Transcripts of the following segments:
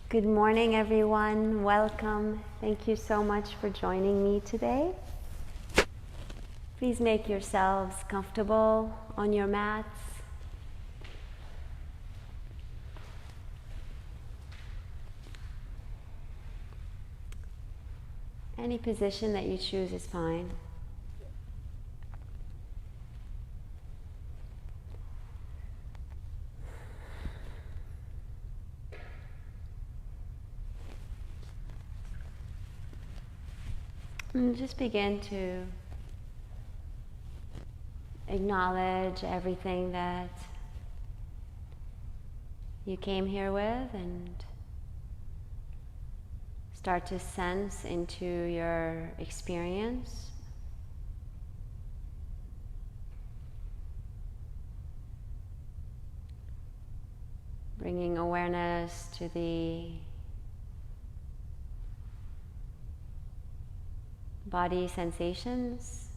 Good morning, everyone. Welcome. Thank you so much for joining me today. Please make yourselves comfortable on your mats. Any position that you choose is fine. And just begin to acknowledge everything that you came here with and start to sense into your experience. Bringing awareness to the body sensations.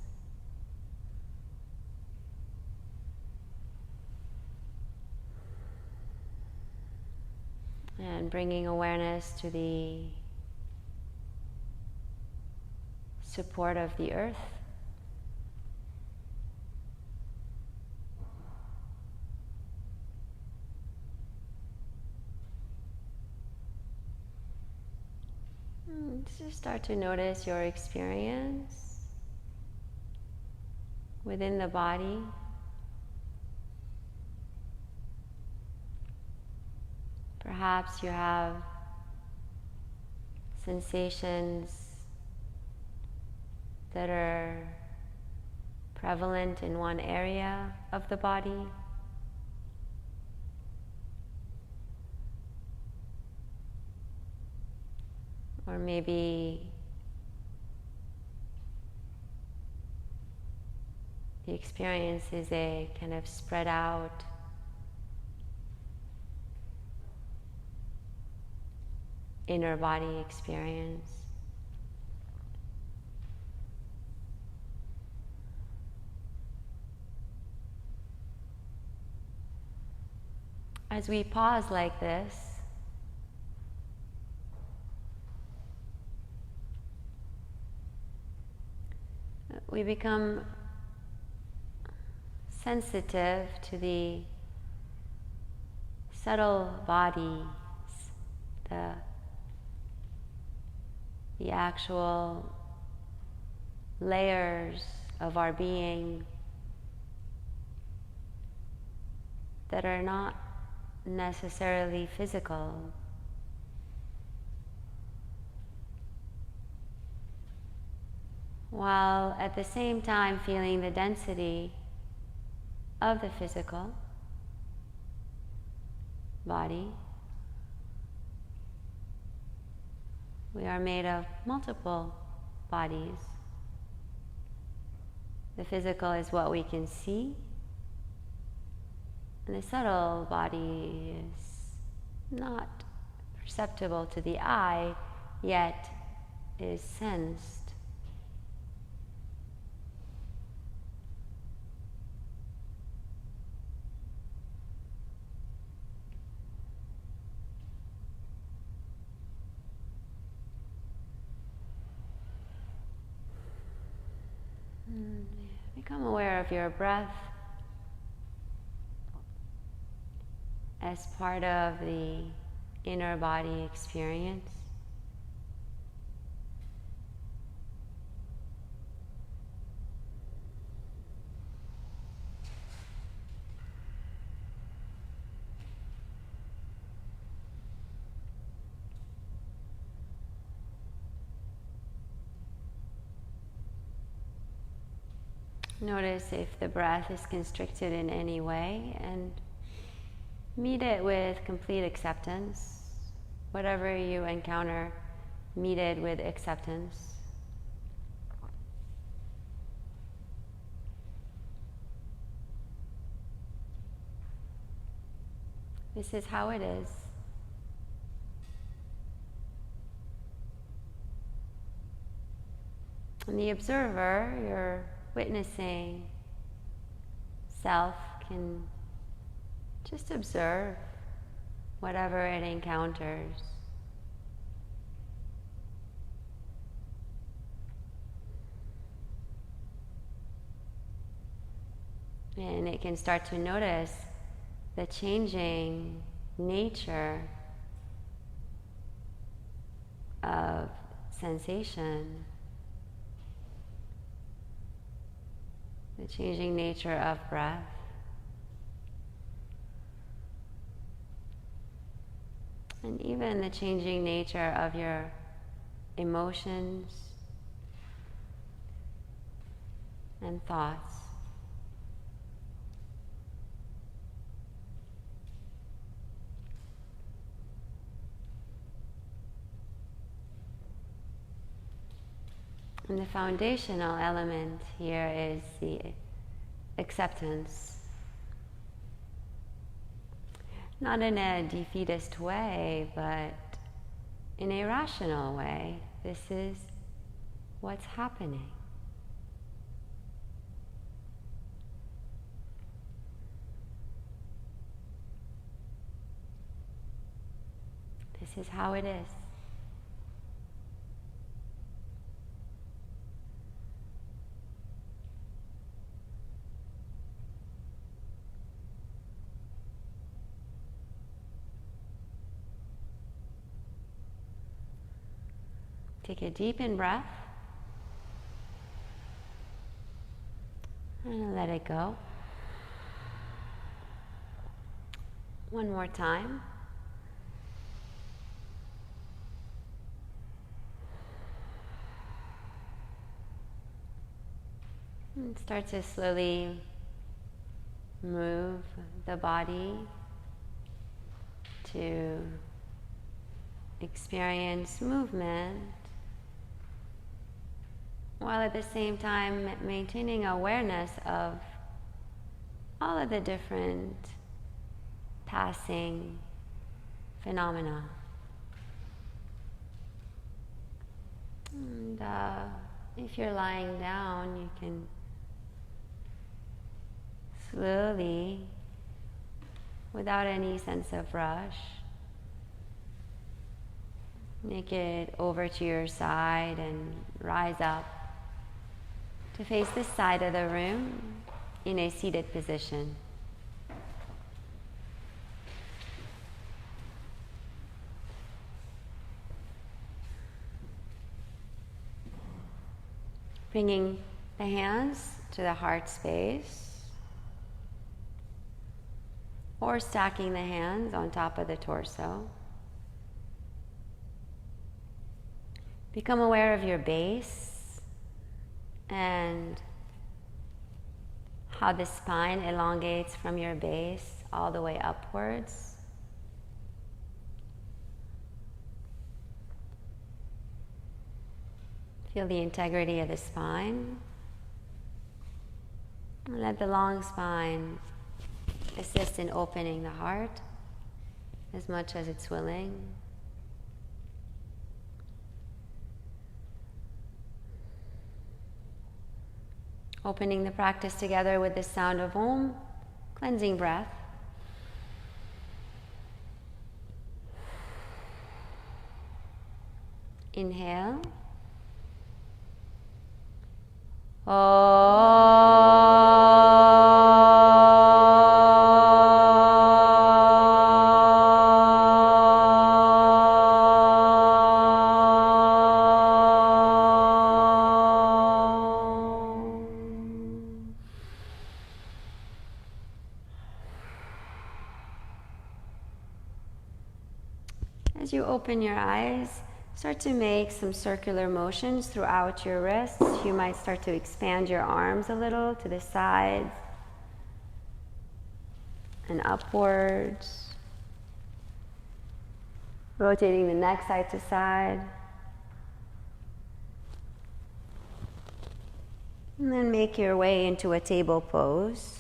And bringing awareness to the support of the earth. Just start to notice your experience within the body. Perhaps you have sensations that are prevalent in one area of the body. Or maybe the experience is a kind of spread out inner body experience. As we pause like this, we become sensitive to the subtle bodies, the actual layers of our being that are not necessarily physical. While at the same time feeling the density of the physical body. We are made of multiple bodies. The physical is what we can see, and the subtle body is not perceptible to the eye, yet is sensed. Become aware of your breath as part of the inner body experience. Notice if the breath is constricted in any way and meet it with complete acceptance. Whatever you encounter, meet it with acceptance. This is how it is. And the observer, your witnessing self, can just observe whatever it encounters And it can start to notice the changing nature of sensation, the changing nature of breath. And even the changing nature of your emotions and thoughts. And the foundational element here is the acceptance. Not in a defeatist way, but in a rational way. This is what's happening. This is how it is. Take a deep in breath and let it go. One more time. And start to slowly move the body to experience movement, while at the same time maintaining awareness of all of the different passing phenomena. And if you're lying down, you can slowly, without any sense of rush, make it over to your side and rise up to face this side of the room in a seated position. Bringing the hands to the heart space, or stacking the hands on top of the torso. Become aware of your base and how the spine elongates from your base all the way upwards. Feel the integrity of the spine. And let the long spine assist in opening the heart as much as it's willing. Opening the practice together with the sound of Om, cleansing breath. Inhale. As you open your eyes, start to make some circular motions throughout your wrists. You might start to expand your arms a little to the sides and upwards. Rotating the neck side to side. And then make your way into a table pose.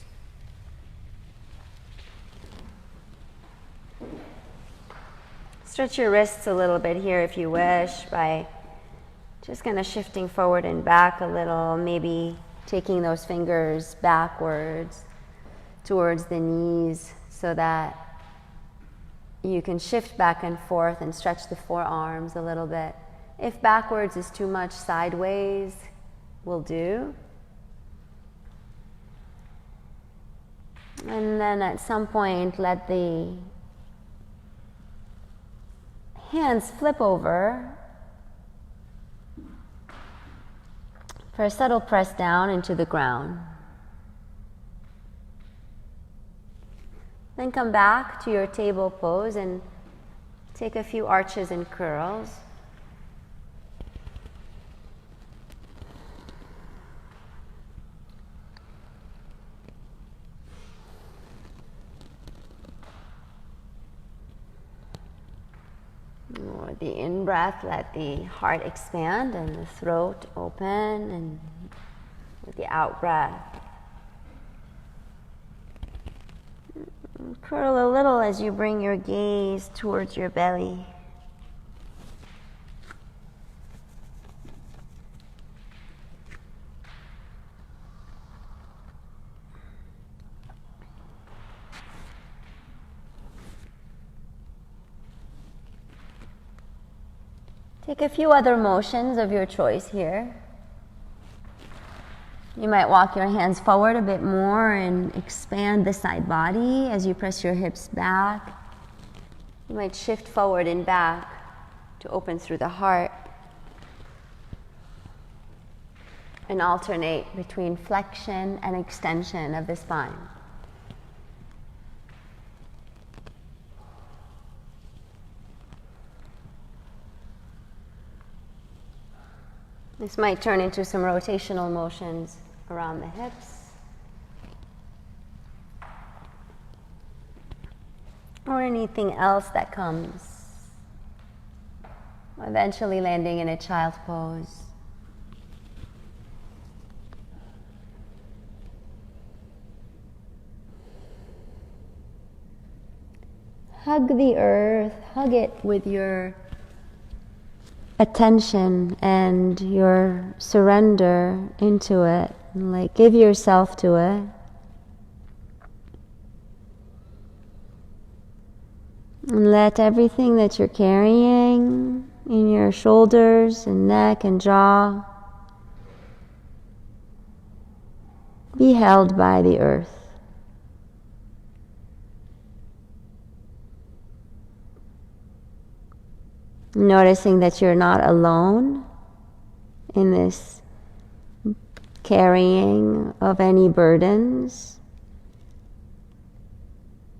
Stretch your wrists a little bit here if you wish by just kind of shifting forward and back a little, maybe taking those fingers backwards towards the knees so that you can shift back and forth and stretch the forearms a little bit. If backwards is too much, sideways will do. And then at some point, let the hands flip over for a subtle press down into the ground. Then come back to your table pose and take a few arches and curls. With the in-breath, let the heart expand and the throat open, and with the out-breath, curl a little as you bring your gaze towards your belly. Take a few other motions of your choice here. You might walk your hands forward a bit more and expand the side body as you press your hips back. You might shift forward and back to open through the heart. And alternate between flexion and extension of the spine. This might turn into some rotational motions around the hips, or anything else that comes, eventually landing in a child pose. Hug the earth, hug it with your attention and your surrender into it. Like, give yourself to it. And let everything that you're carrying in your shoulders and neck and jaw be held by the earth. Noticing that you're not alone in this carrying of any burdens,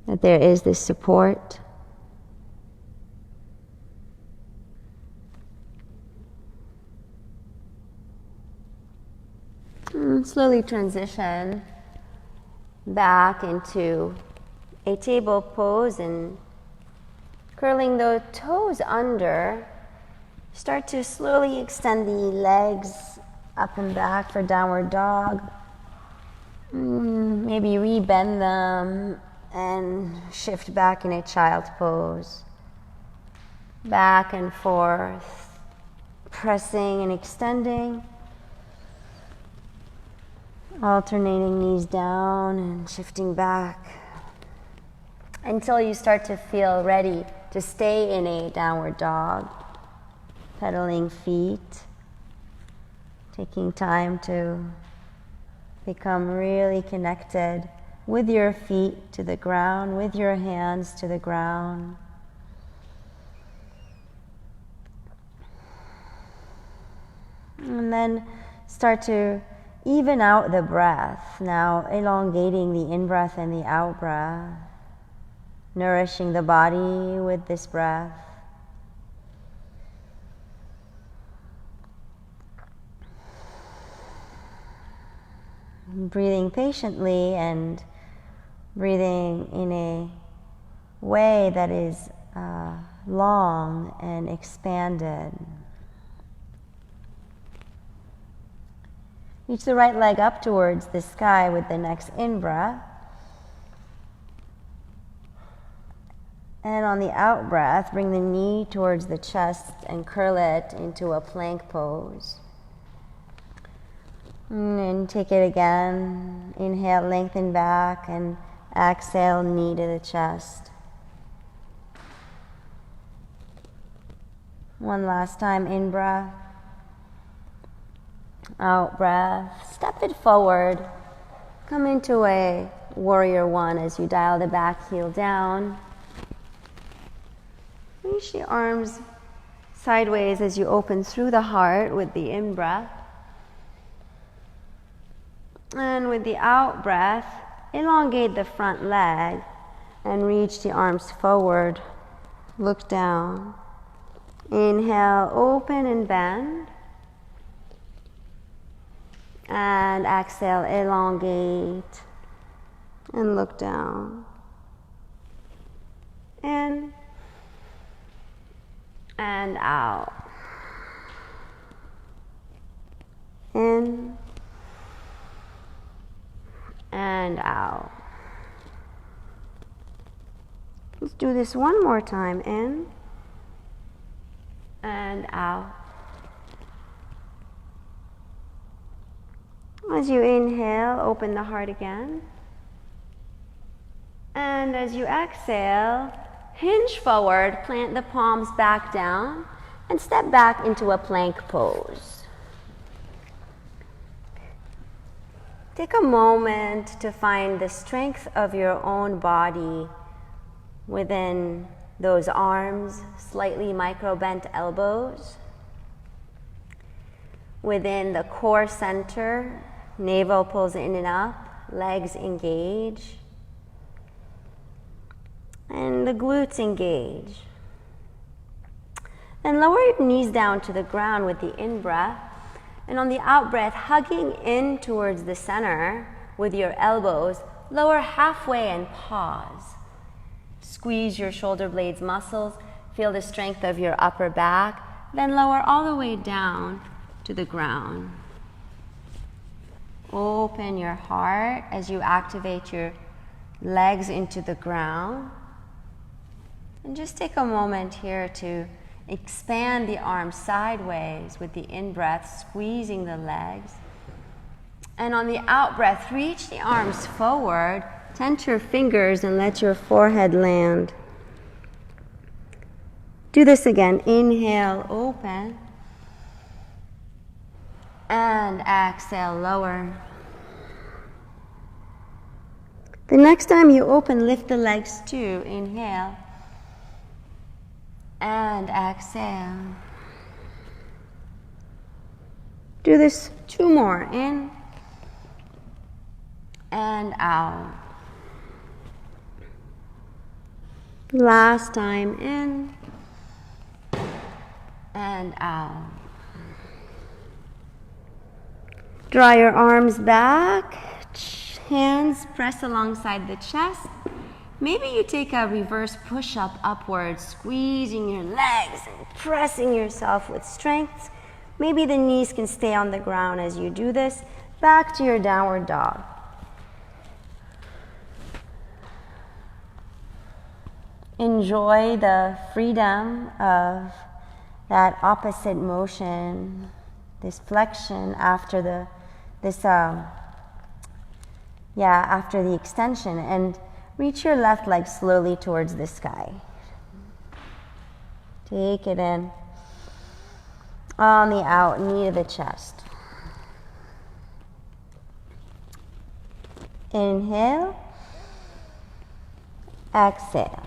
that there is this support. And slowly transition back into a table pose, and curling the toes under, start to slowly extend the legs up and back for downward dog. Maybe rebend them and shift back in a child's pose. Back and forth, pressing and extending. Alternating knees down and shifting back until you start to feel ready to stay in a downward dog, pedaling feet, taking time to become really connected with your feet to the ground, with your hands to the ground. And then start to even out the breath, now elongating the in-breath and the out-breath. Nourishing the body with this breath. Breathing patiently and breathing in a way that is long and expanded. Reach the right leg up towards the sky with the next in-breath. And on the out-breath, bring the knee towards the chest and curl it into a plank pose. And take it again. Inhale, lengthen back, and exhale, knee to the chest. One last time, in-breath. Out-breath. Step it forward. Come into a warrior one as you dial the back heel down. Reach the arms sideways as you open through the heart with the in-breath. And with the out-breath, elongate the front leg and reach the arms forward. Look down. Inhale, open and bend. And exhale, elongate and look down. In and out. In and out. Let's do this one more time. In and out. As you inhale, open the heart again. And as you exhale, hinge forward, plant the palms back down, and step back into a plank pose. Take a moment to find the strength of your own body within those arms, slightly micro-bent elbows. Within the core center, navel pulls in and up, legs engage, and the glutes engage. Then lower your knees down to the ground with the in-breath, and on the out-breath, hugging in towards the center with your elbows, lower halfway and pause. Squeeze your shoulder blades muscles, feel the strength of your upper back, then lower all the way down to the ground. Open your heart as you activate your legs into the ground. And just take a moment here to expand the arms sideways with the in-breath, squeezing the legs. And on the out-breath, reach the arms forward, tent your fingers and let your forehead land. Do this again. Inhale, open. And exhale, lower. The next time you open, lift the legs too. Inhale. And exhale. Do this 2 more. In and out. Last time. In and out. Draw your arms back, hands press alongside the chest. Maybe you take a reverse push-up upwards, squeezing your legs and pressing yourself with strength. Maybe the knees can stay on the ground as you do this. Back to your downward dog. Enjoy the freedom of that opposite motion, this flexion after the after the extension, and reach your left leg slowly towards the sky. Take it in. On the out, knee to the chest. Inhale. Exhale.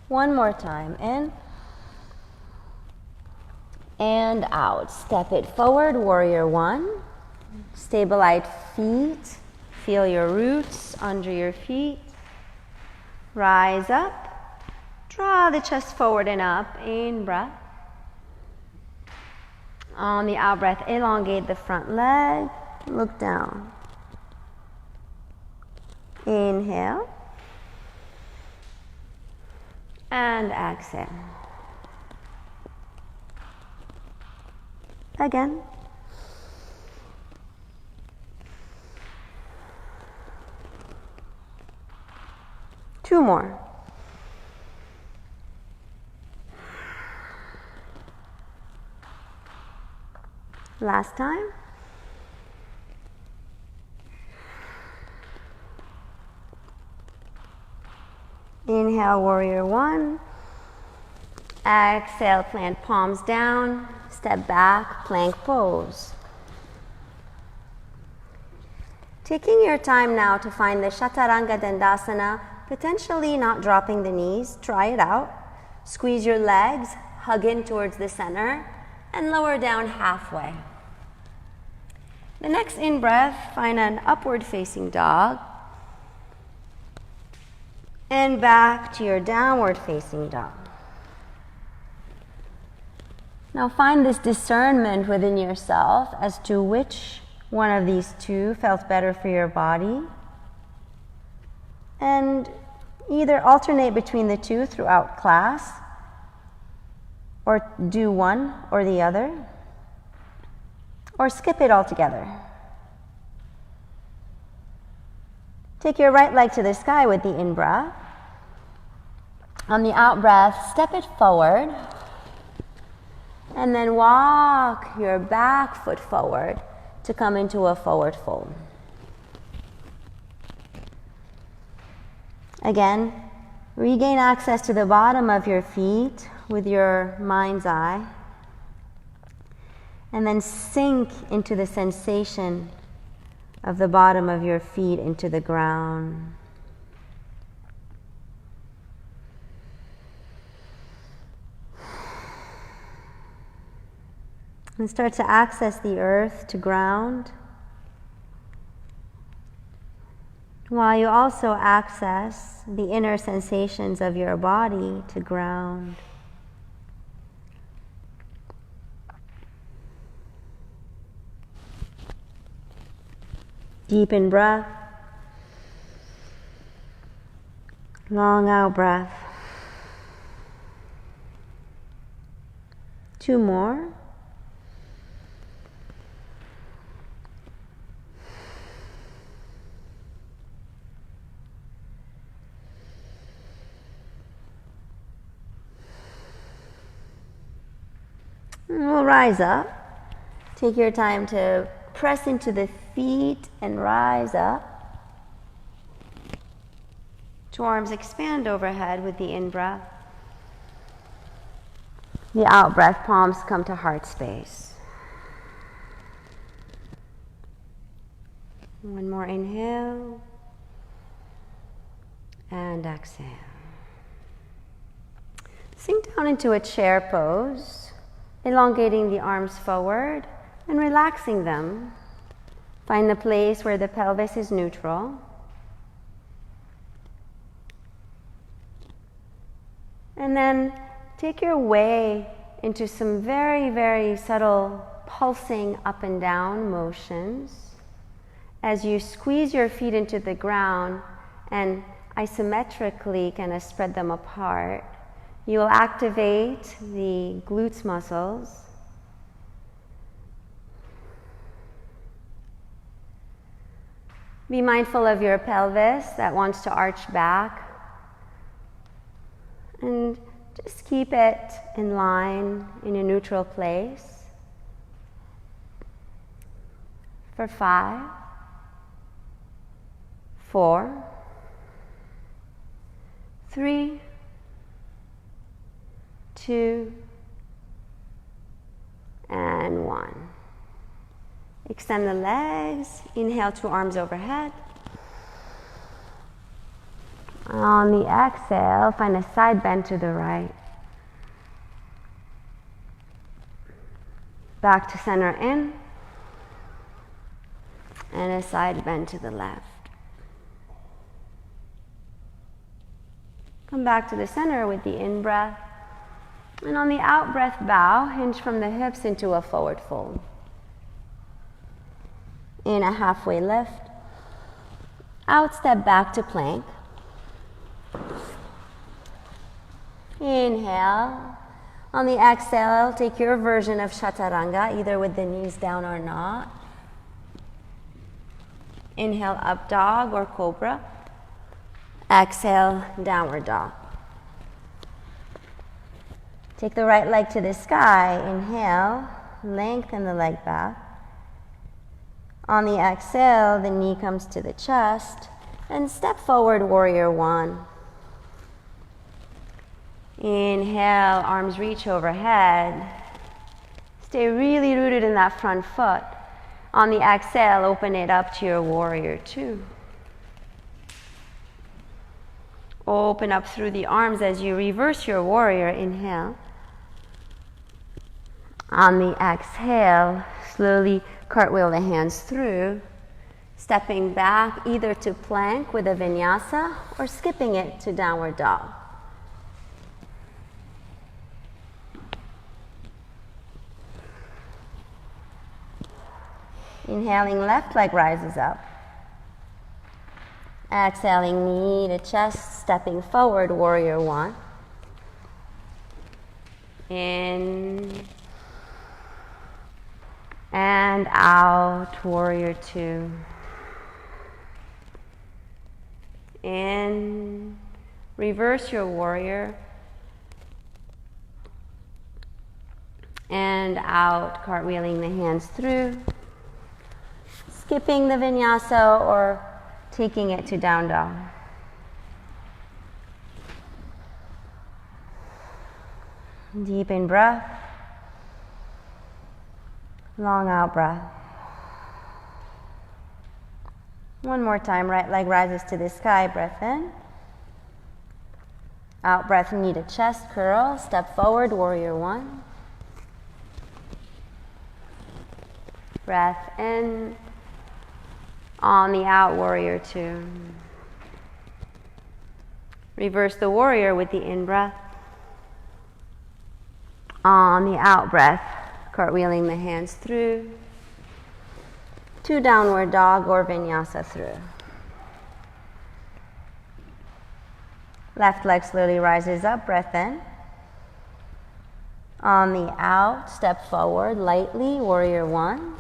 One more time. In and out. Step it forward, warrior one. Stabilize feet. Feel your roots under your feet. Rise up. Draw the chest forward and up. In breath. On the out breath, elongate the front leg. Look down. Inhale. And exhale. Again. Two more. Last time. Inhale, warrior one. Exhale, plant palms down. Step back, plank pose. Taking your time now to find the Chaturanga Dandasana, potentially not dropping the knees. Try it out. Squeeze your legs, hug in towards the center, and lower down halfway. The next in-breath, find an upward facing dog. And back to your downward facing dog. Now find this discernment within yourself as to which one of these two felt better for your body. And either alternate between the two throughout class, or do one or the other, or skip it altogether. Take your right leg to the sky with the in-breath. On the out-breath, step it forward, and then walk your back foot forward to come into a forward fold. Again, regain access to the bottom of your feet with your mind's eye, and then sink into the sensation of the bottom of your feet into the ground. And start to access the earth to ground, while you also access the inner sensations of your body to ground. Deep in breath, long out breath. 2 more. And we'll rise up. Take your time to press into the feet and rise up. 2 arms expand overhead with the in-breath. The out-breath, palms come to heart space. 1 more inhale and exhale. Sink down into a chair pose, elongating the arms forward and relaxing them. Find the place where the pelvis is neutral. And then take your way into some very, very subtle pulsing up and down motions as you squeeze your feet into the ground and isometrically kind of spread them apart. You will activate the glutes muscles. Be mindful of your pelvis that wants to arch back. And just keep it in line in a neutral place for 5, 4, 3, 2, and 1. Extend the legs. Inhale, 2 arms overhead. On the exhale, find a side bend to the right. Back to center in. And a side bend to the left. Come back to the center with the in-breath. And on the out-breath, bow, hinge from the hips into a forward fold. In a halfway lift. Out, step back to plank. Inhale. On the exhale, take your version of Chaturanga, either with the knees down or not. Inhale, up dog or cobra. Exhale, downward dog. Take the right leg to the sky. Inhale, lengthen the leg back. On the exhale, the knee comes to the chest. And step forward, warrior 1. Inhale, arms reach overhead. Stay really rooted in that front foot. On the exhale, open it up to your warrior two. Open up through the arms as you reverse your warrior. Inhale. On the exhale, slowly cartwheel the hands through, stepping back either to plank with a vinyasa or skipping it to downward dog. Inhaling, left leg rises up. Exhaling, knee to chest, stepping forward, warrior one. In and out, warrior two. In, reverse your warrior. And out, cartwheeling the hands through. Skipping the vinyasa or taking it to down dog. Deep in breath. Long out breath. One more time, right leg rises to the sky, breath in. Out breath, knee to chest, curl, step forward, warrior one. Breath in. On the out, warrior two. Reverse the warrior with the in breath. On the out breath, cartwheeling the hands through to downward dog or vinyasa through. Left leg slowly rises up, breath in. On the out, step forward lightly, warrior one.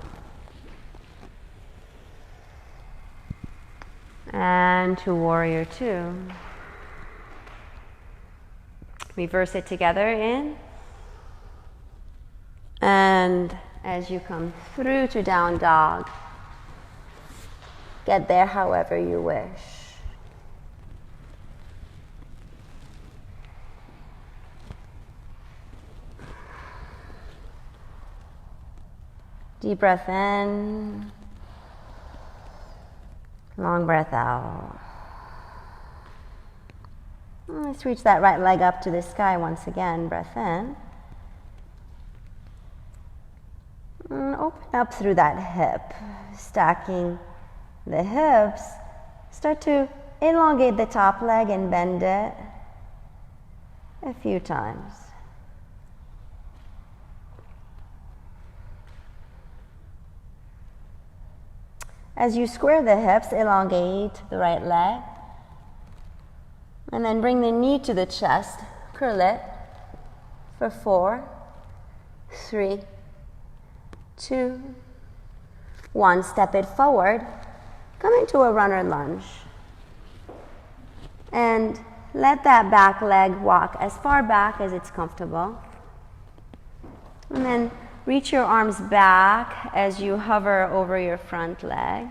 And to warrior two. Reverse it together in. And as you come through to down dog, get there however you wish. Deep breath in. Long breath out. Let's reach that right leg up to the sky once again. Breath in. And open up through that hip. Stacking the hips. Start to elongate the top leg and bend it a few times. As you square the hips, elongate the right leg. And then bring the knee to the chest. Curl it for 4, 3, 2, 1. Step it forward. Come into a runner lunge. And let that back leg walk as far back as it's comfortable. And then reach your arms back as you hover over your front leg.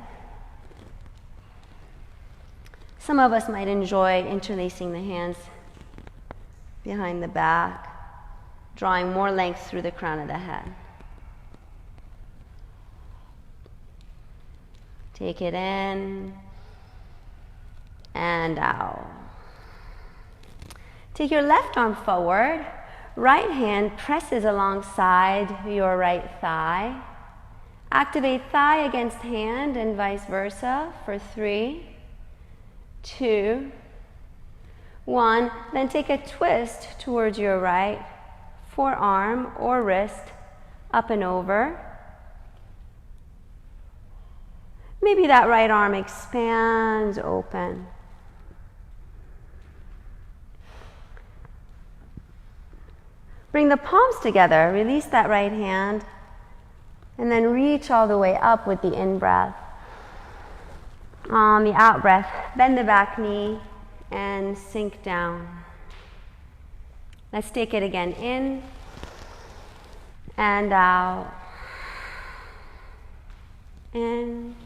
Some of us might enjoy interlacing the hands behind the back, drawing more length through the crown of the head. Take it in and out. Take your left arm forward. Right hand presses alongside your right thigh. Activate thigh against hand and vice versa for 3, 2, 1. Then take a twist towards your right forearm or wrist, up and over. Maybe that right arm expands open. Bring the palms together, release that right hand, and then reach all the way up with the in-breath. On the out-breath, bend the back knee and sink down. Let's take it again, in and out. In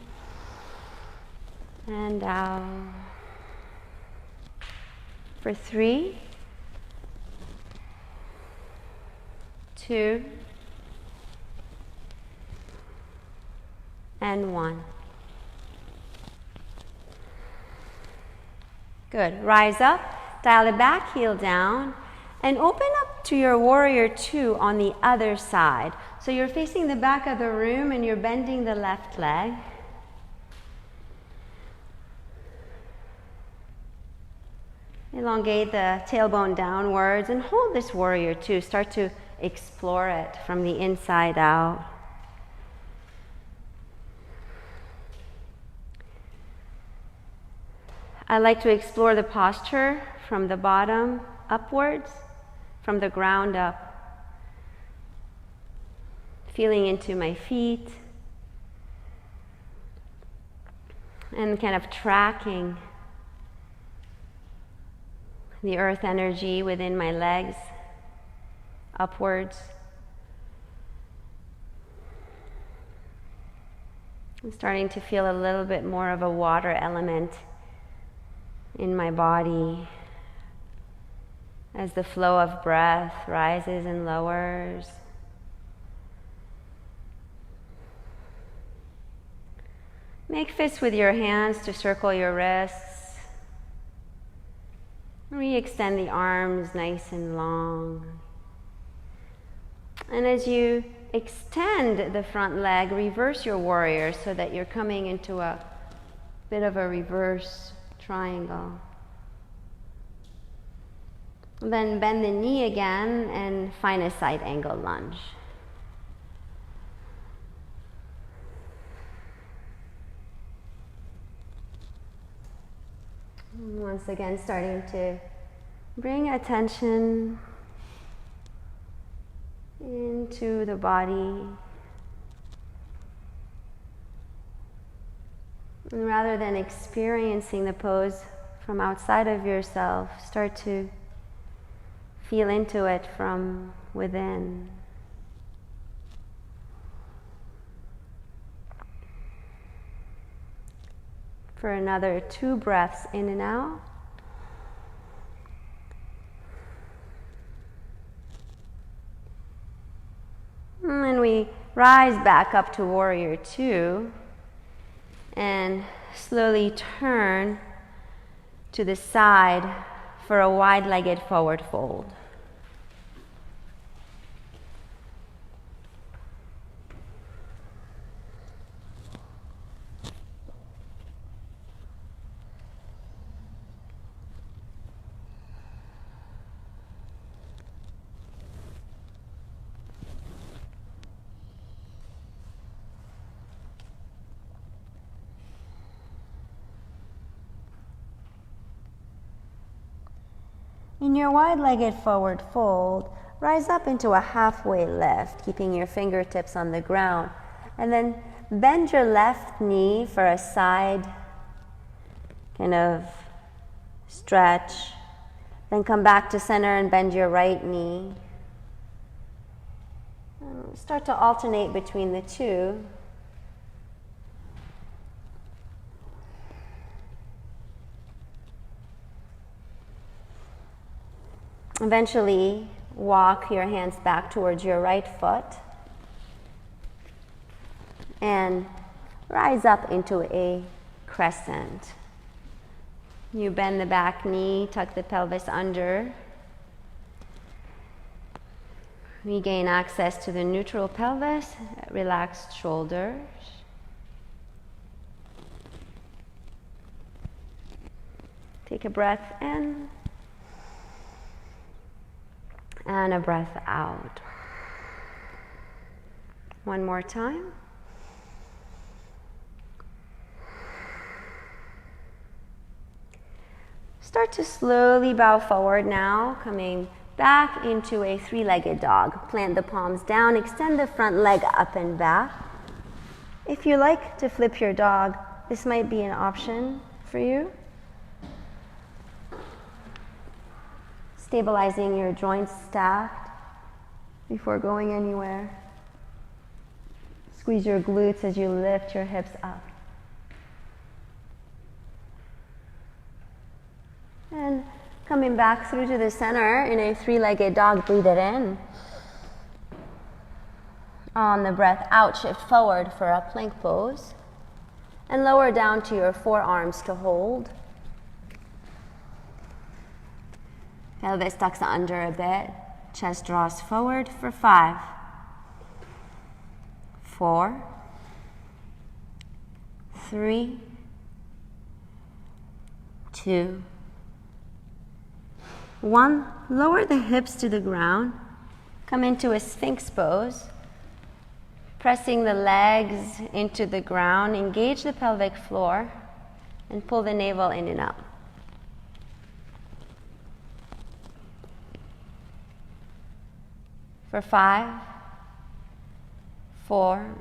and out. For 3, 2, and 1. Good. Rise up, dial it back, heel down, and open up to your warrior 2 on the other side. So you're facing the back of the room and you're bending the left leg. Elongate the tailbone downwards and hold this warrior 2. Start to explore it from the inside out. I like to explore the posture from the bottom upwards, from the ground up. Feeling into my feet and kind of tracking the earth energy within my legs upwards. I'm starting to feel a little bit more of a water element in my body as the flow of breath rises and lowers. Make fists with your hands to circle your wrists. Re-extend the arms nice and long. And as you extend the front leg, reverse your warrior so that you're coming into a bit of a reverse triangle. Then bend the knee again and find a side angle lunge. And once again, starting to bring attention into the body. And rather than experiencing the pose from outside of yourself, start to feel into it from within. For another 2 breaths in and out. And then we rise back up to warrior 2 and slowly turn to the side for a wide-legged forward fold. In your wide-legged forward fold, rise up into a halfway lift, keeping your fingertips on the ground. And then bend your left knee for a side kind of stretch. Then come back to center and bend your right knee. And start to alternate between the two. Eventually, walk your hands back towards your right foot and rise up into a crescent. You bend the back knee, tuck the pelvis under. Regain access to the neutral pelvis, relaxed shoulders. Take a breath in. And a breath out. One more time. Start to slowly bow forward now, coming back into a 3-legged dog. Plant the palms down, extend the front leg up and back. If you like to flip your dog, this might be an option for you. Stabilizing your joints stacked before going anywhere. Squeeze your glutes as you lift your hips up. And coming back through to the center in a 3-legged dog, breathe it in. On the breath out, shift forward for a plank pose. And lower down to your forearms to hold. Pelvis tucks under a bit. Chest draws forward for 5, 4, 3, 2, 1. Lower the hips to the ground. Come into a Sphinx pose. Pressing the legs into the ground, engage the pelvic floor and pull the navel in and out. For 5, 4,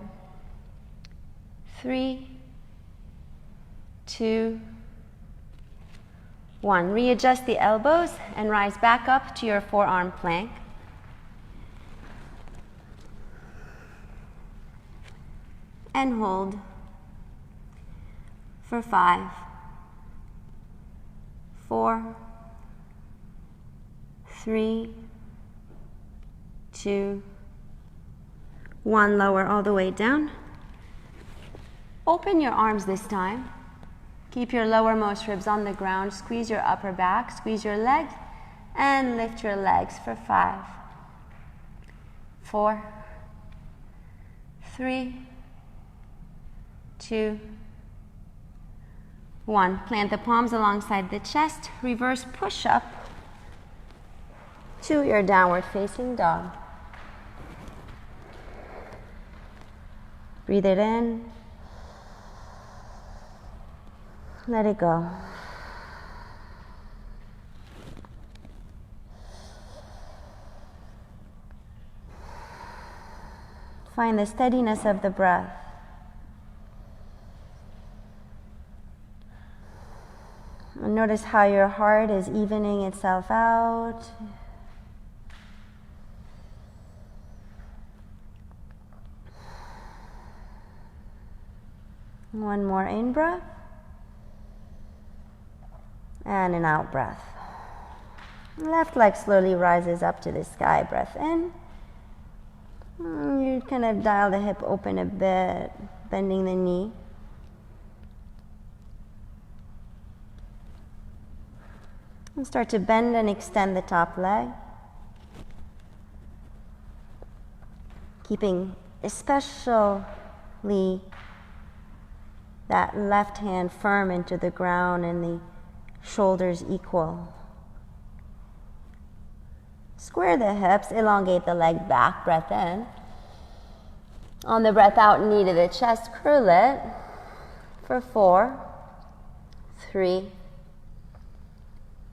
3, 2, 1. Readjust the elbows and rise back up to your forearm plank. And hold for 5, 4, 3, 2, 1. Lower all the way down. Open your arms this time. Keep your lowermost ribs on the ground. Squeeze your upper back. Squeeze your legs and lift your legs for 5, 4, 3, 2, 1. Plant the palms alongside the chest. Reverse push up to your downward facing dog. Breathe it in. Let it go. Find the steadiness of the breath. And notice how your heart is evening itself out. One more in-breath. And an out-breath. Left leg slowly rises up to the sky. Breath in. You kind of dial the hip open a bit, bending the knee. And start to bend and extend the top leg. Keeping especially that left hand firm into the ground and the shoulders equal. Square the hips, elongate the leg back, breath in. On the breath out, knee to the chest, curl it for 4, 3,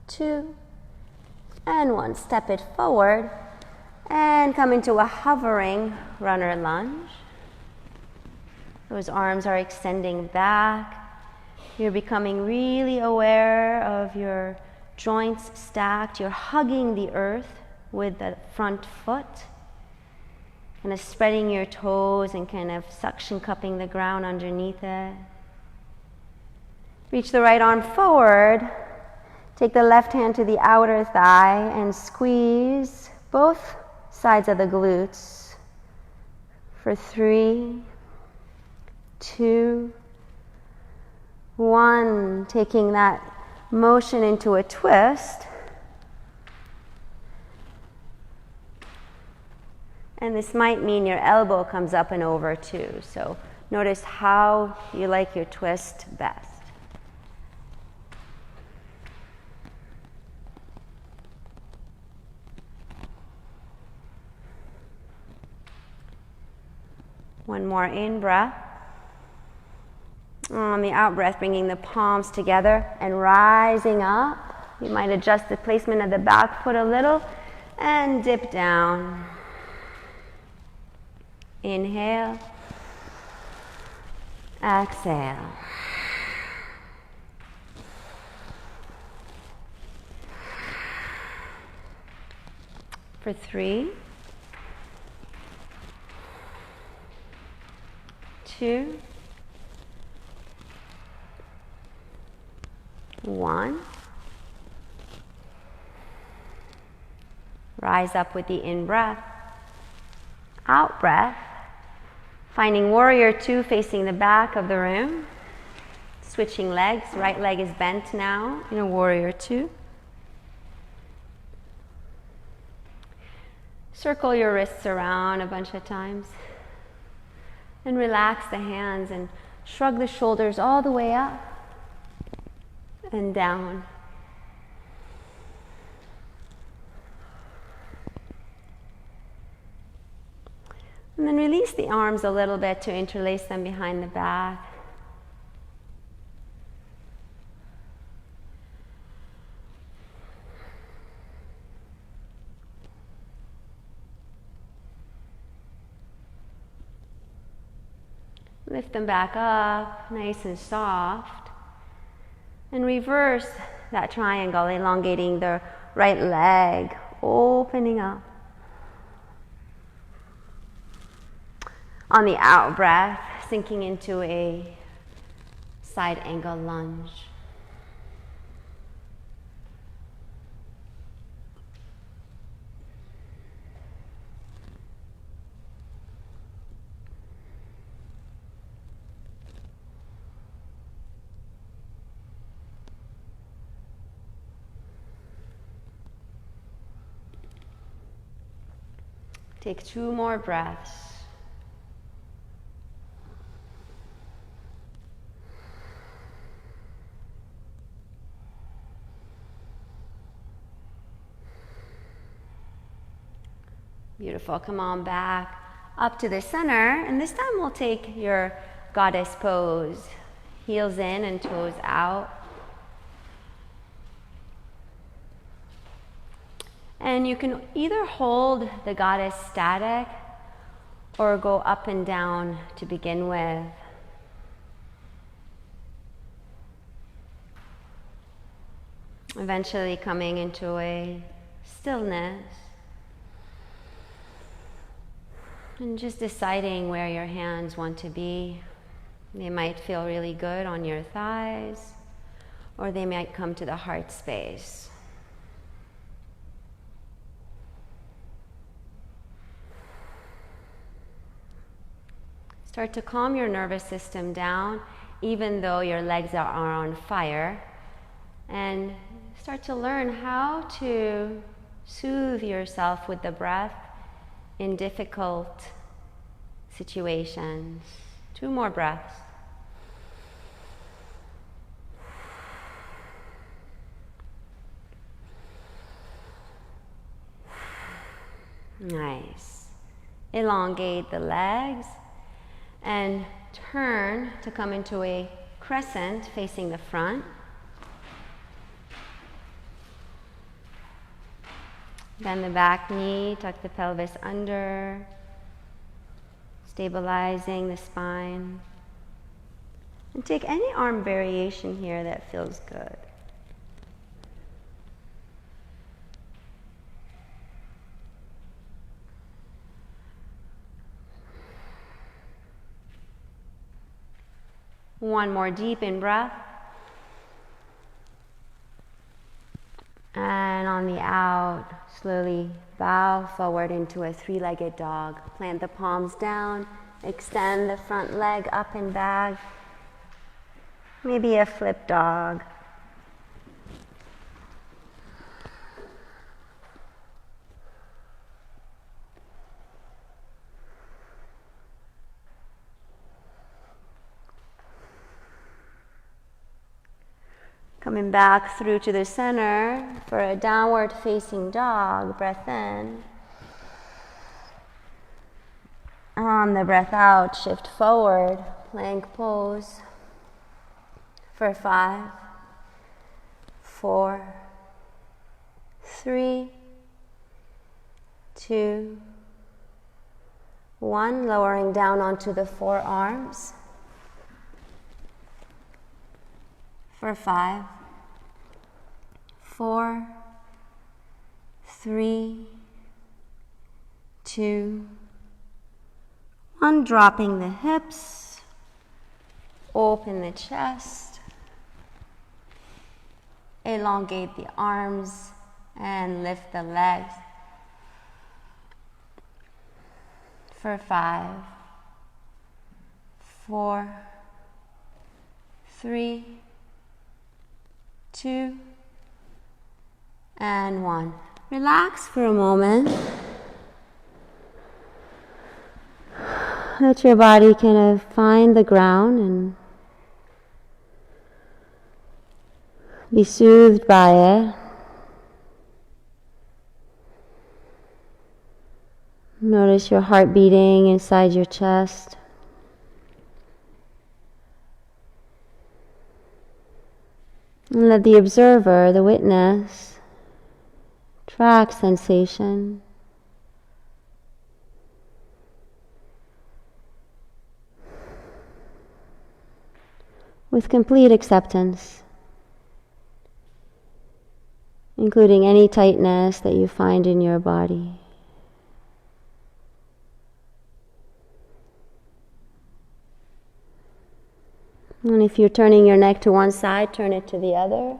2, and 1. Step it forward and come into a hovering runner lunge. Those arms are extending back. You're becoming really aware of your joints stacked. You're hugging the earth with the front foot. Kind of spreading your toes and kind of suction cupping the ground underneath it. Reach the right arm forward. Take the left hand to the outer thigh and squeeze both sides of the glutes for 3, 2, 1. Taking that motion into a twist. And this might mean your elbow comes up and over too. So notice how you like your twist best. One more in-breath. On the out-breath, bringing the palms together and rising up. You might adjust the placement of the back foot a little and dip down. Inhale. Exhale. For 3, 2, 1. Rise up with the in-breath. Out-breath. Finding warrior two facing the back of the room. Switching legs. Right leg is bent now in a warrior two. Circle your wrists around a bunch of times. And relax the hands and shrug the shoulders all the way up and down. And then release the arms a little bit to interlace them behind the back. Lift them back up, nice and soft. And reverse that triangle, elongating the right leg, opening up. On the out breath, sinking into a side angle lunge. Take 2 more breaths. Beautiful. Come on back up to the center, and this time we'll take your goddess pose. Heels in and toes out. And you can either hold the goddess static or go up and down to begin with. Eventually coming into a stillness. And just deciding where your hands want to be. They might feel really good on your thighs, or they might come to the heart space. Start to calm your nervous system down, even though your legs are on fire, and start to learn how to soothe yourself with the breath in difficult situations. 2 more breaths. Nice. Elongate the legs and turn to come into a crescent facing the front. Bend the back knee, tuck the pelvis under, stabilizing the spine. And take any arm variation here that feels good. One more deep in breath. And on the out, slowly bow forward into a 3-legged dog. Plant the palms down, extend the front leg up and back. Maybe a flip dog. Coming back through to the center for a downward facing dog. Breath in. On the breath out, shift forward, plank pose for 5, 4, 3, 2, 1. Lowering down onto the forearms for 5, 4, 3, 2, 1. Dropping the hips, open the chest, elongate the arms, and lift the legs for 5, 4, 3, 2, and 1. Relax for a moment. Let your body kind of find the ground and be soothed by it. Notice your heart beating inside your chest. And let the observer, the witness, track sensation. With complete acceptance, including any tightness that you find in your body. And if you're turning your neck to one side, turn it to the other.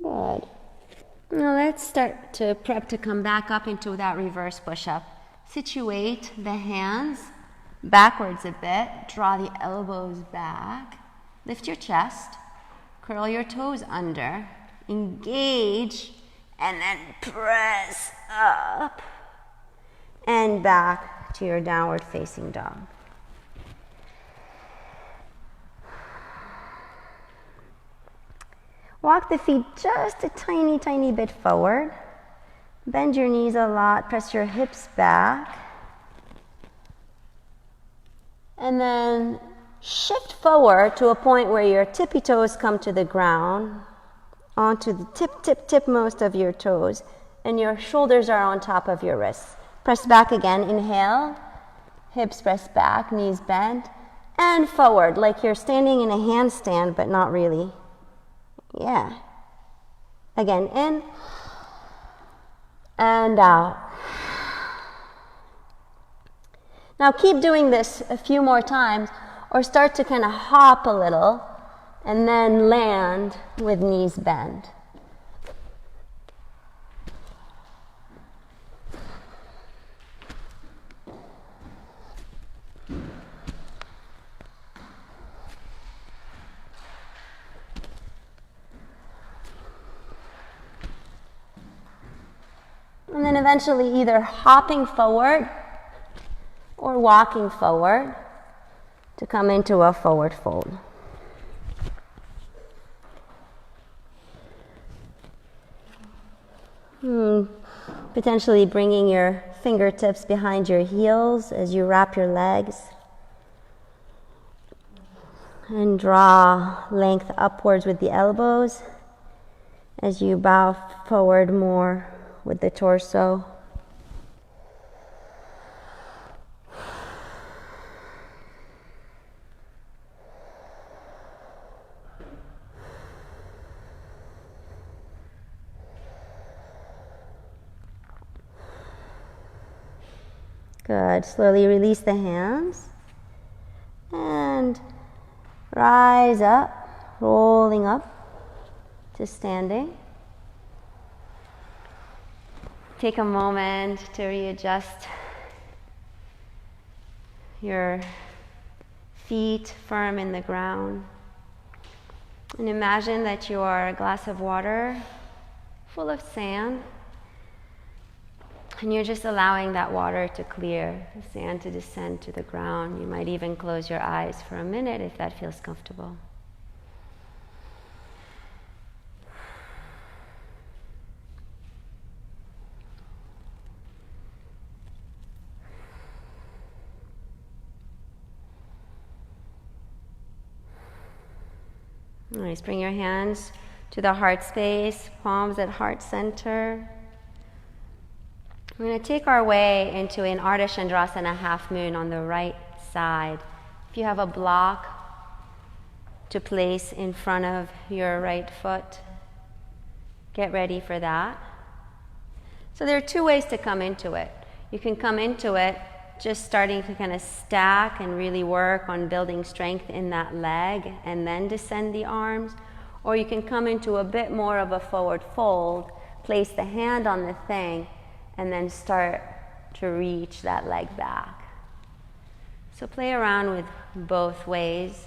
Good. Now let's start to prep to come back up into that reverse push-up. Situate the hands backwards a bit. Draw the elbows back. Lift your chest. Curl your toes under. Engage. And then press up. And back to your downward facing dog. Walk the feet just a tiny, tiny bit forward. Bend your knees a lot, press your hips back. And then shift forward to a point where your tippy toes come to the ground, onto the tipmost of your toes, and your shoulders are on top of your wrists. Press back again, inhale, hips press back, knees bent, and forward, like you're standing in a handstand, but not really. Yeah. Again, in and out. Now keep doing this a few more times, or start to kind of hop a little and then land with knees bent. And then eventually either hopping forward or walking forward to come into a forward fold. Potentially bringing your fingertips behind your heels as you wrap your legs. And draw length upwards with the elbows as you bow forward more with the torso. Good. Slowly release the hands and rise up, rolling up to standing. Take a moment to readjust your feet firm in the ground. And imagine that you are a glass of water full of sand, and you're just allowing that water to clear, the sand to descend to the ground. You might even close your eyes for a minute if that feels comfortable. Nice. Bring your hands to the heart space, palms at heart center. We're going to take our way into an Ardha Chandrasana half moon on the right side. If you have a block to place in front of your right foot, get ready for that. So there are two ways to come into it. You can come into it just starting to kind of stack and really work on building strength in that leg and then descend the arms. Or you can come into a bit more of a forward fold, place the hand on the thing, and then start to reach that leg back. So play around with both ways.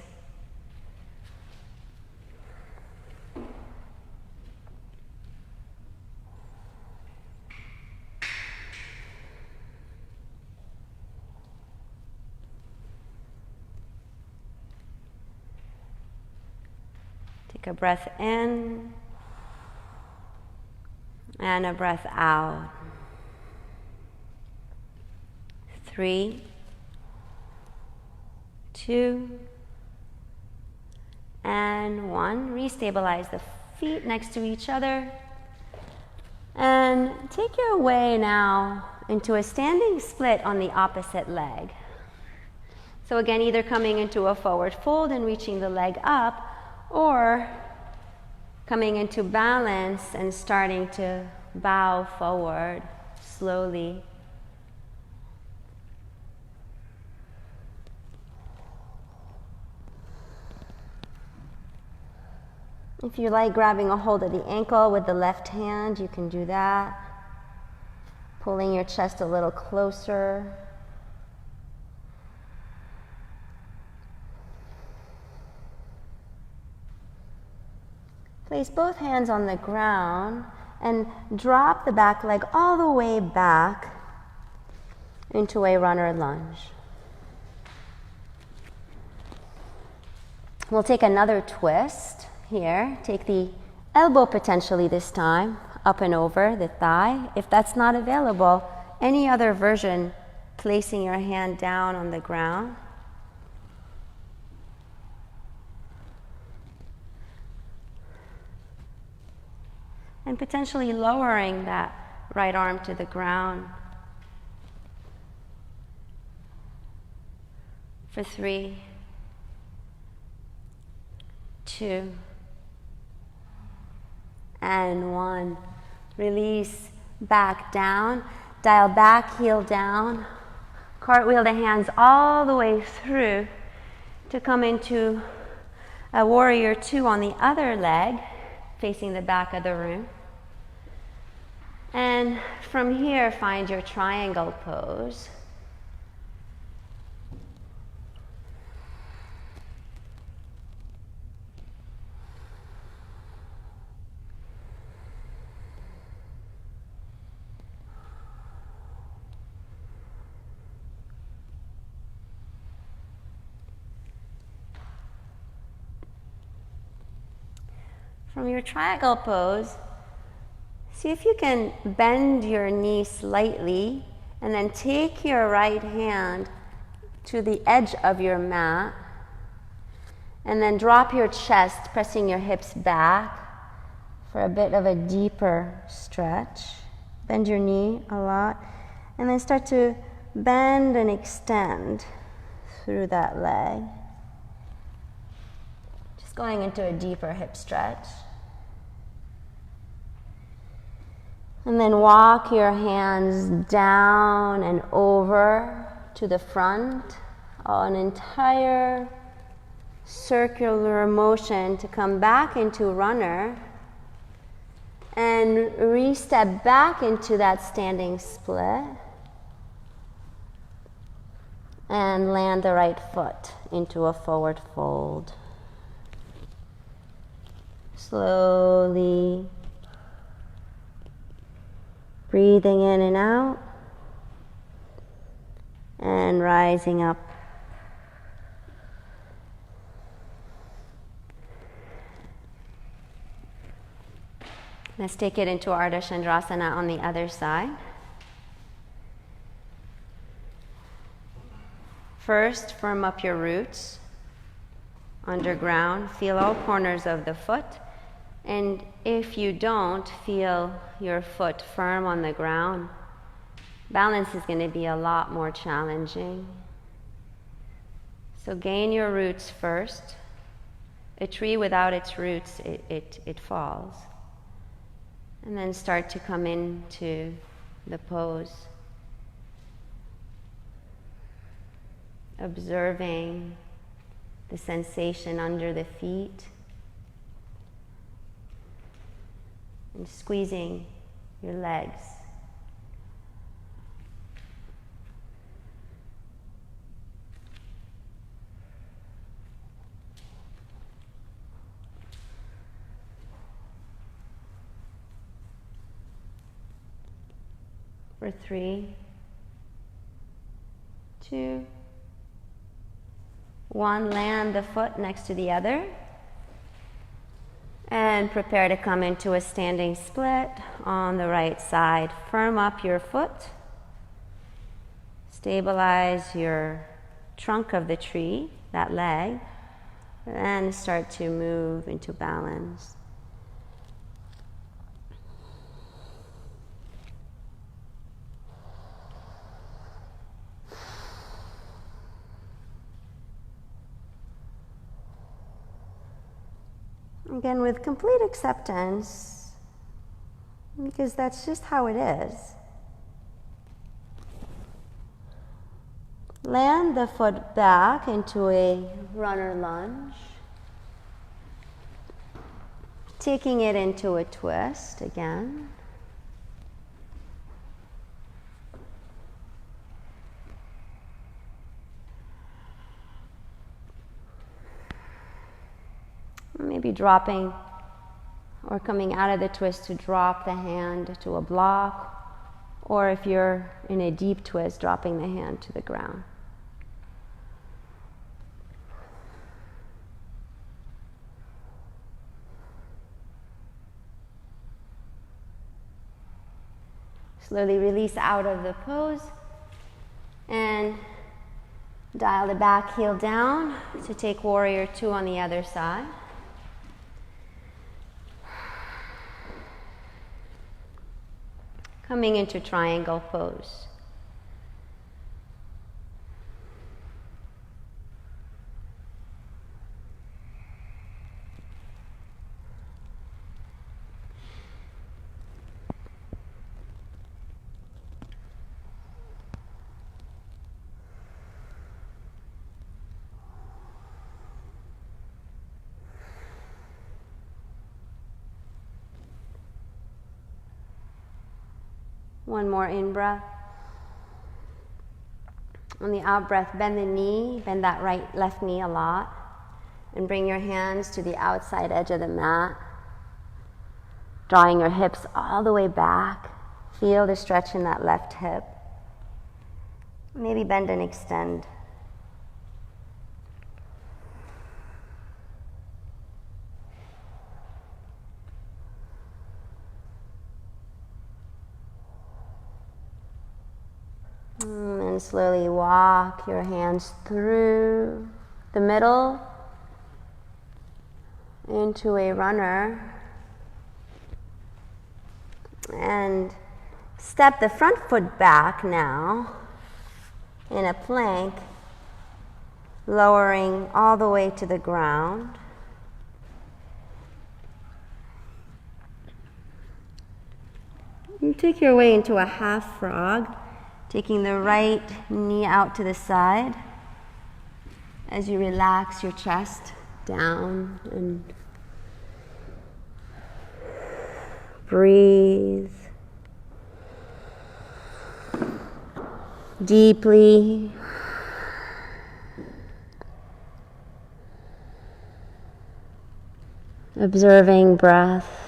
Take a breath in and a breath out. 3, 2, and 1. Restabilize the feet next to each other. And take your way now into a standing split on the opposite leg. So again, either coming into a forward fold and reaching the leg up, or coming into balance and starting to bow forward slowly. If you like grabbing a hold of the ankle with the left hand, you can do that. Pulling your chest a little closer. Place both hands on the ground and drop the back leg all the way back into a runner lunge. We'll take another twist here. Take the elbow potentially this time up and over the thigh. If that's not available, any other version, placing your hand down on the ground. And potentially lowering that right arm to the ground. For 3, 2, and 1. Release back down. Dial back, heel down. Cartwheel the hands all the way through to come into a warrior 2 on the other leg, facing the back of the room. And from here, find your triangle pose. From your triangle pose, see if you can bend your knee slightly and then take your right hand to the edge of your mat and then drop your chest, pressing your hips back for a bit of a deeper stretch. Bend your knee a lot and then start to bend and extend through that leg. Just going into a deeper hip stretch. And then walk your hands down and over to the front, an entire circular motion to come back into runner and re-step back into that standing split and land the right foot into a forward fold. Slowly breathing in and out, and rising up. Let's take it into Ardha Chandrasana on the other side. First, firm up your roots underground. Feel all corners of the foot. And if you don't feel your foot firm on the ground, balance is going to be a lot more challenging. So gain your roots first. A tree without its roots, it falls. And then start to come into the pose. observing the sensation under the feet and squeezing your legs. For 3, 2, 1, land the foot next to the other. And prepare to come into a standing split on the right side. Firm up your foot. Stabilize your trunk of the tree, that leg. And then start to move into balance. Again, with complete acceptance, because that's just how it is. Land the foot back into a runner lunge, taking it into a twist again. Maybe dropping or coming out of the twist to drop the hand to a block, or if you're in a deep twist, dropping the hand to the ground. Slowly release out of the pose and dial the back heel down to take warrior 2 on the other side. Coming into triangle pose. One more in breath. On the out breath, bend the knee, bend that left knee a lot, and bring your hands to the outside edge of the mat, drawing your hips all the way back. Feel the stretch in that left hip. Maybe bend and extend. And slowly walk your hands through the middle into a runner. And step the front foot back now in a plank, lowering all the way to the ground. You take your way into a half frog, taking the right knee out to the side as you relax your chest down and breathe deeply. Observing breath.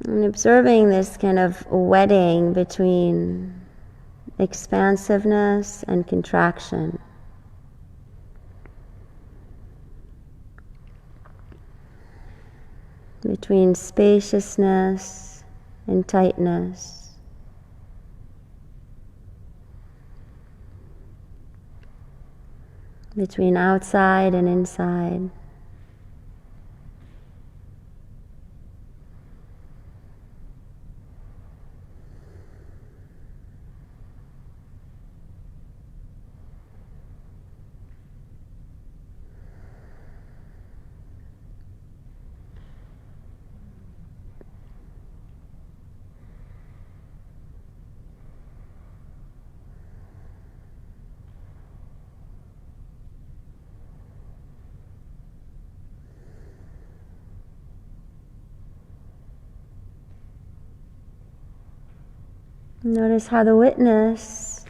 And observing this kind of wedding between expansiveness and contraction. Between spaciousness and tightness. Between outside and inside. Notice how the witness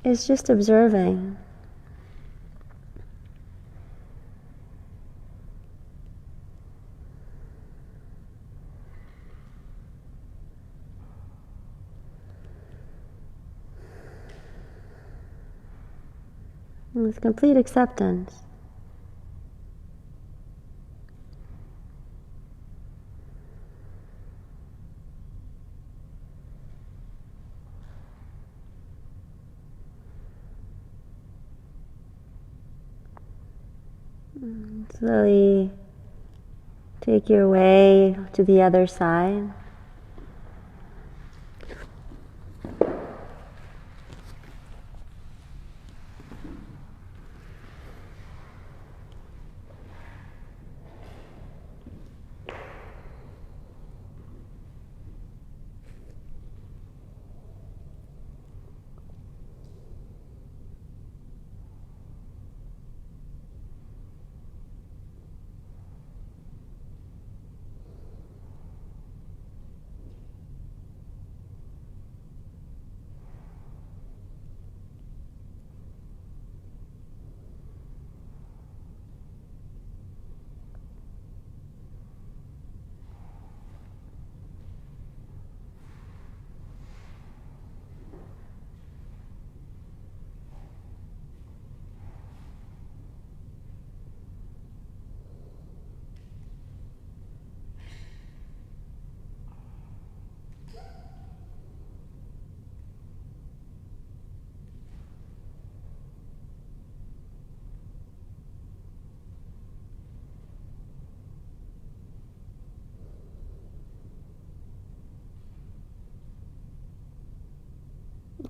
is just observing. With complete acceptance. Slowly take your way to the other side.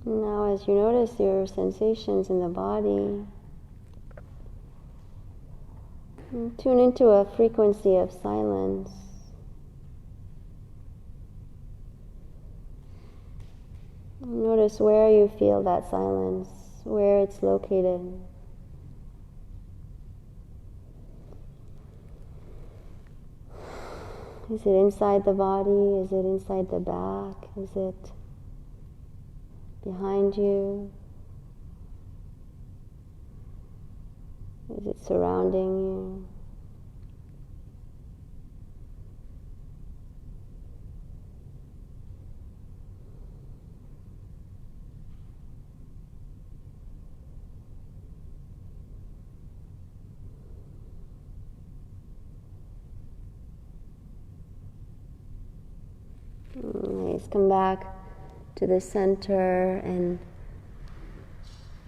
Now, as you notice your sensations in the body, tune into a frequency of silence. Notice where you feel that silence, where it's located. Is it inside the body? Is it inside the back? Is it behind you? Is it surrounding you? Nice. Come back to the center and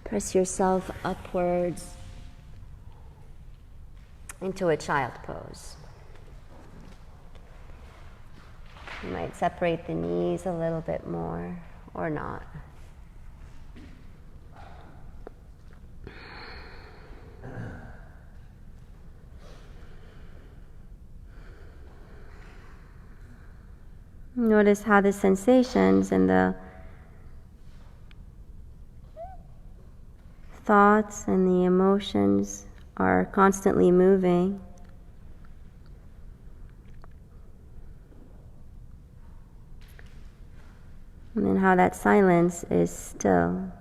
press yourself upwards into a child pose. You might separate the knees a little bit more or not. Notice how the sensations and the thoughts and the emotions are constantly moving. And then how that silence is still.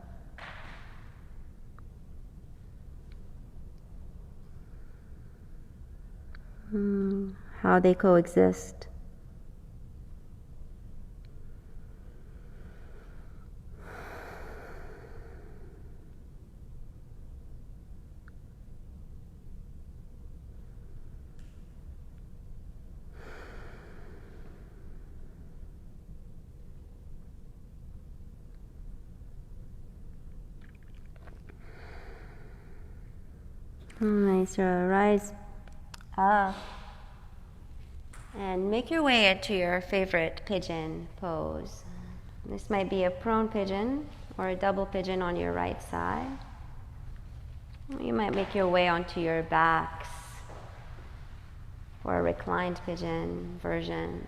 How they coexist. Nice. Rise up and make your way to your favorite pigeon pose. This might be a prone pigeon or a double pigeon on your right side. You might make your way onto your backs for a reclined pigeon version.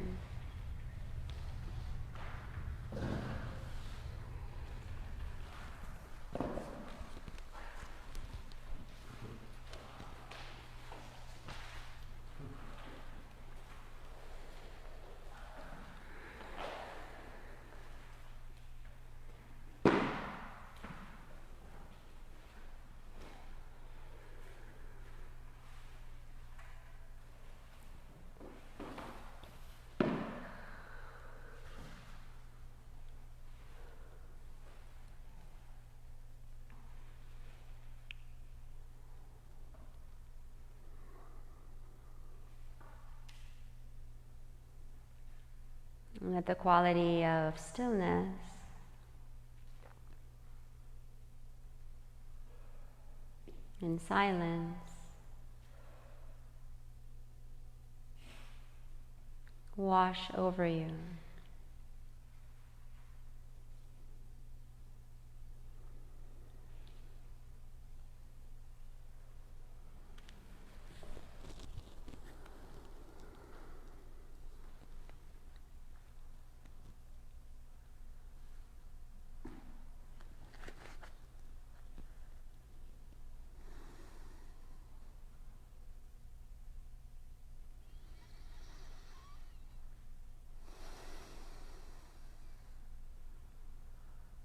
with the quality of stillness. In silence, wash over you.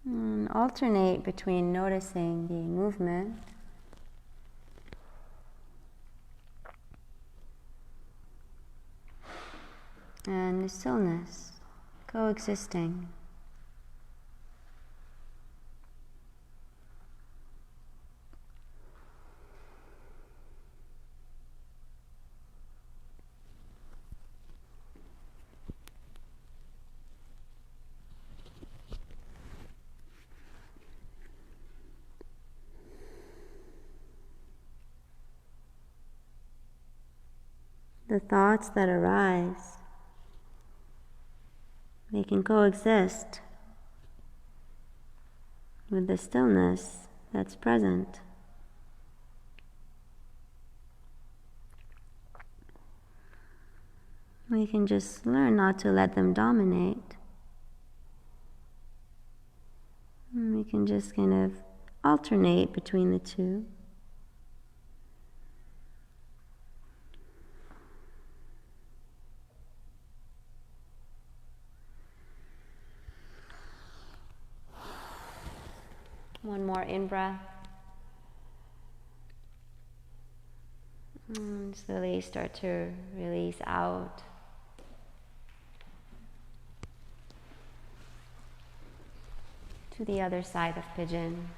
And alternate between noticing the movement and the stillness, coexisting. The thoughts that arise, they can coexist with the stillness that's present. We can just learn not to let them dominate. And we can just kind of alternate between the two. One more in-breath. And slowly start to release out. To the other side of pigeon.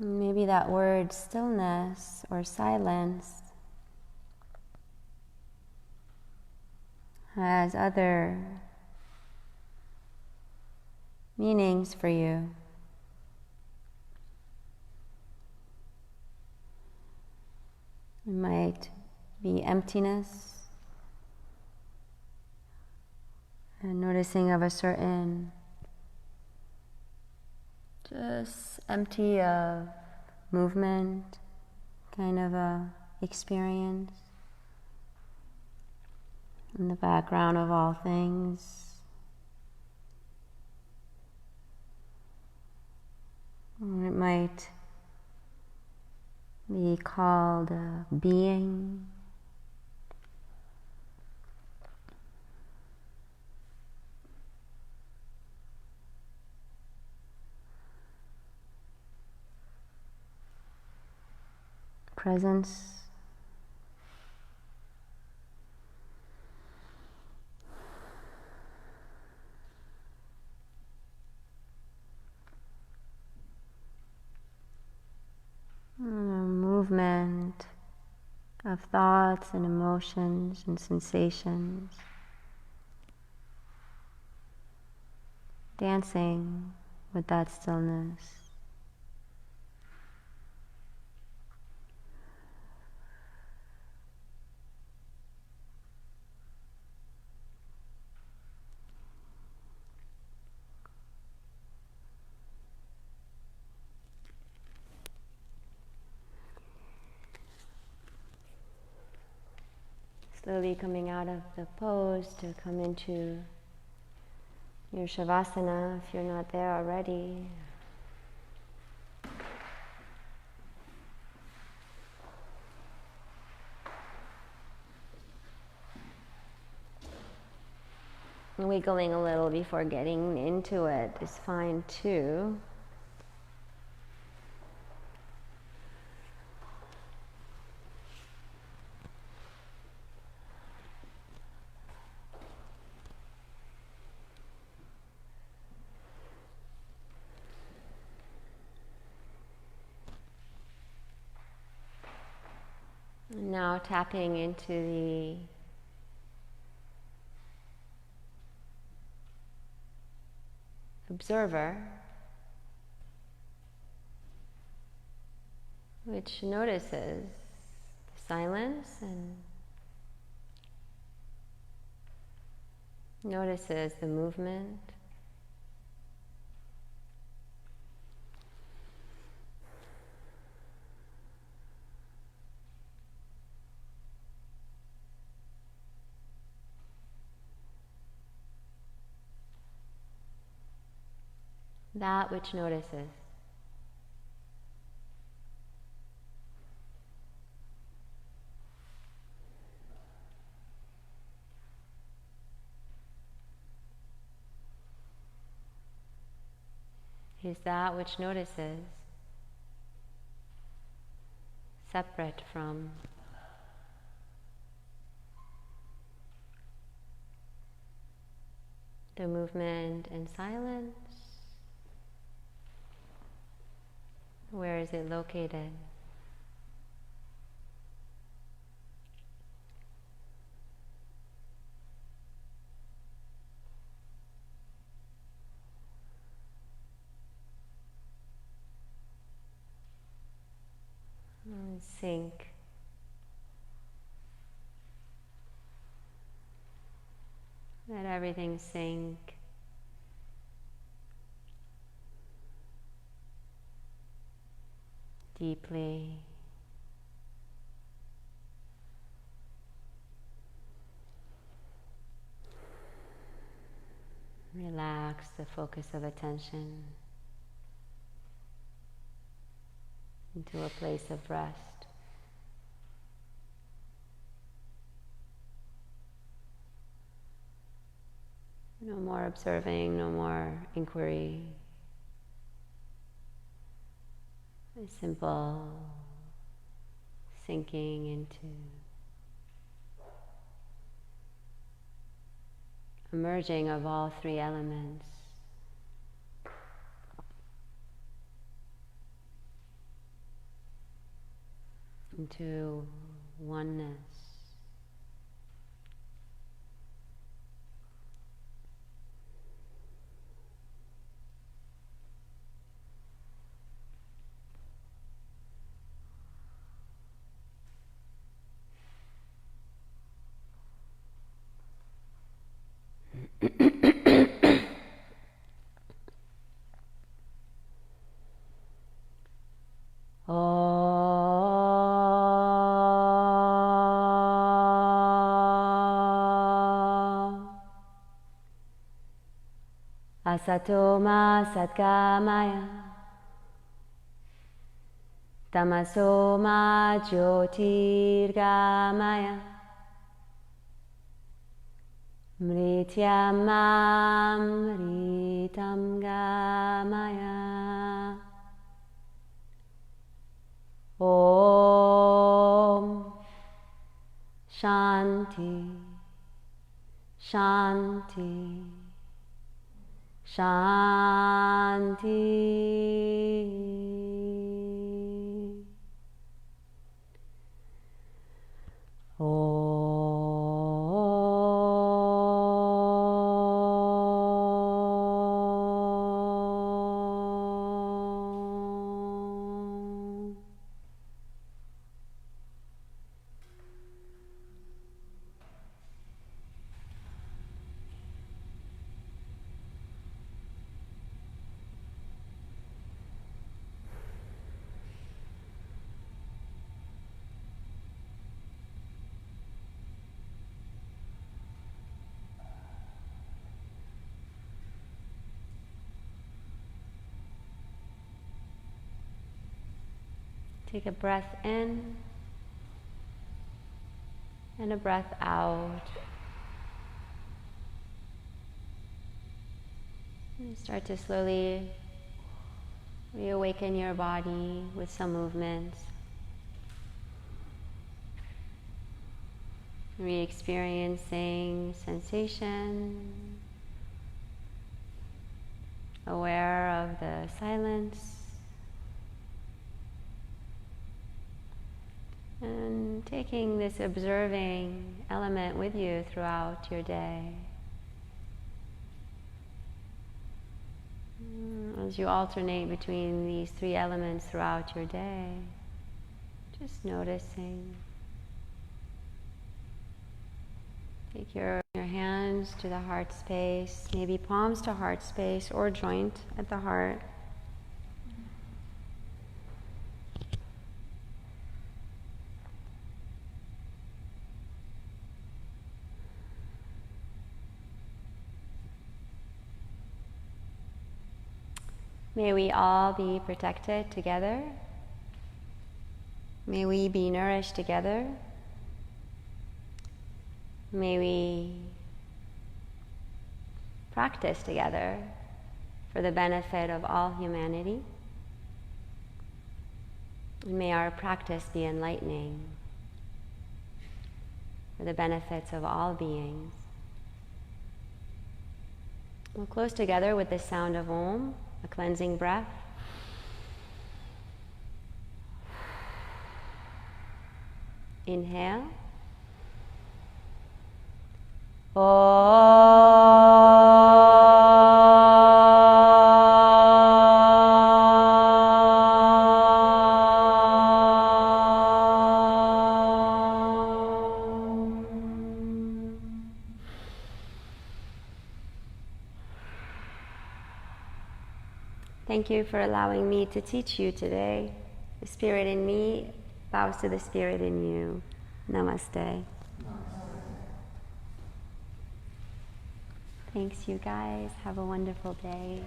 Maybe that word stillness or silence has other meanings for you. It might be emptiness, and noticing of a certain just empty of movement kind of a experience in the background of all things. Or it might be called being. Presence. Movement of thoughts and emotions and sensations. Dancing with that stillness. slowly coming out of the pose to come into your Shavasana if you're not there already. Wiggling a little before getting into it is fine too. Now tapping into the observer, which notices the silence and notices the movement. That which notices. Is that which notices separate from the movement and silence? Where is it located? Sink. Let everything sink. Deeply. Relax the focus of attention into a place of rest. No more observing, no more inquiry. A simple sinking into a merging of all three elements. Into oneness. Asato ma satgamaya, tamaso ma jyotirgamaya, mrityamam gamaya. Om Shanti Shanti Shanti. Take a breath in and a breath out. And start to slowly reawaken your body with some movements. Re-experiencing sensation, aware of the silence, and taking this observing element with you throughout your day. As you alternate between these three elements throughout your day, just noticing. Take your hands to the heart space, maybe palms to heart space or joint at the heart. May we all be protected together. May we be nourished together. May we practice together for the benefit of all humanity. And may our practice be enlightening for the benefits of all beings. We'll close together with the sound of Om, a cleansing breath. Inhale. Thank you for allowing me to teach you today. The spirit in me bows to the spirit in you. Namaste. Thanks, you guys. Have a wonderful day.